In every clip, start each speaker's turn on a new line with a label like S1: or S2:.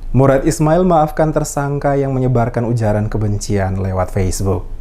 S1: Murad Ismail maafkan tersangka yang menyebarkan ujaran kebencian lewat Facebook.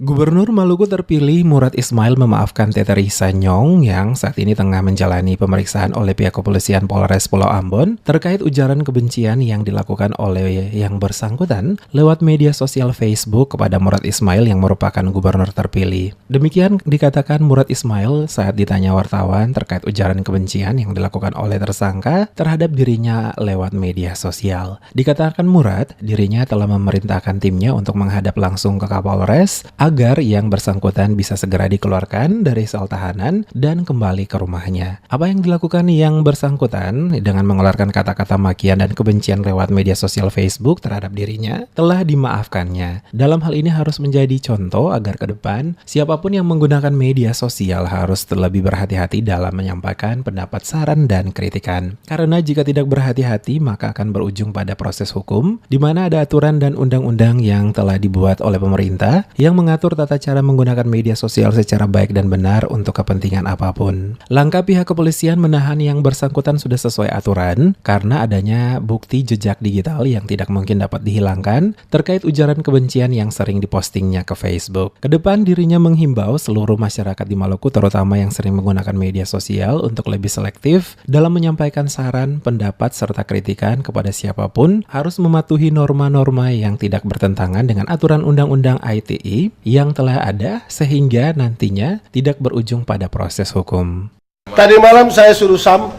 S1: Gubernur Maluku terpilih Murad Ismail memaafkan Tete Risa Nyong yang saat ini tengah menjalani pemeriksaan oleh pihak kepolisian Polres Pulau Ambon terkait ujaran kebencian yang dilakukan oleh yang bersangkutan lewat media sosial Facebook kepada Murad Ismail yang merupakan gubernur terpilih. Demikian dikatakan Murad Ismail saat ditanya wartawan terkait ujaran kebencian yang dilakukan oleh tersangka terhadap dirinya lewat media sosial. Dikatakan Murad, dirinya telah memerintahkan timnya untuk menghadap langsung ke Kapolres agar yang bersangkutan bisa segera dikeluarkan dari sel tahanan dan kembali ke rumahnya. Apa yang dilakukan yang bersangkutan dengan mengeluarkan kata-kata makian dan kebencian lewat media sosial Facebook terhadap dirinya telah dimaafkannya. Dalam hal ini harus menjadi contoh agar ke depan siapapun yang menggunakan media sosial harus lebih berhati-hati dalam menyampaikan pendapat, saran, dan kritikan. Karena jika tidak berhati-hati maka akan berujung pada proses hukum di mana ada aturan dan undang-undang yang telah dibuat oleh pemerintah yang mengatur tata cara menggunakan media sosial secara baik dan benar untuk kepentingan apapun. Langkah pihak kepolisian menahan yang bersangkutan sudah sesuai aturan karena adanya bukti jejak digital yang tidak mungkin dapat dihilangkan terkait ujaran kebencian yang sering dipostingnya ke Facebook. Kedepan dirinya menghimbau seluruh masyarakat di Maluku terutama yang sering menggunakan media sosial untuk lebih selektif dalam menyampaikan saran, pendapat, serta kritikan kepada siapapun, harus mematuhi norma-norma yang tidak bertentangan dengan aturan undang-undang ITE yang telah ada sehingga nantinya tidak berujung pada proses hukum.
S2: Tadi malam saya suruh Sam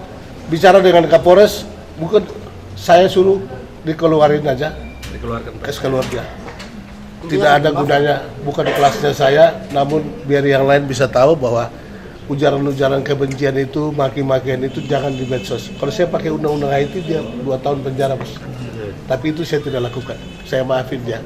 S2: bicara dengan Kapolres, bukan saya suruh dikeluarin aja, keluar dia. Tidak ada gunanya, bukan kelasnya saya, namun biar yang lain bisa tahu bahwa ujaran-ujaran kebencian itu, maki-makian itu jangan di medsos. Kalau saya pakai undang-undang IT dia 2 tahun penjara, bos. Tapi itu saya tidak lakukan, saya maafin dia.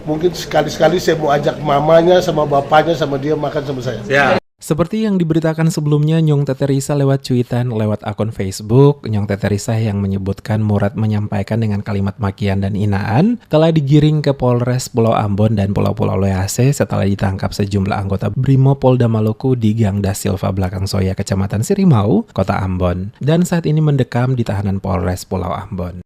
S2: Mungkin sekali-sekali saya mau ajak mamanya sama bapaknya sama dia makan sama saya.
S1: Ya. Seperti yang diberitakan sebelumnya, Nyong Tete Risa lewat cuitan lewat akun Facebook, Nyong Tete Risa yang menyebutkan Murad menyampaikan dengan kalimat makian dan hinaan telah digiring ke Polres Pulau Ambon dan Pulau-Pulau Loyase setelah ditangkap sejumlah anggota Brimo Polda Maluku di Gang Da Silva Belakang Soya, Kecamatan Sirimau, Kota Ambon, dan saat ini mendekam di tahanan Polres Pulau Ambon.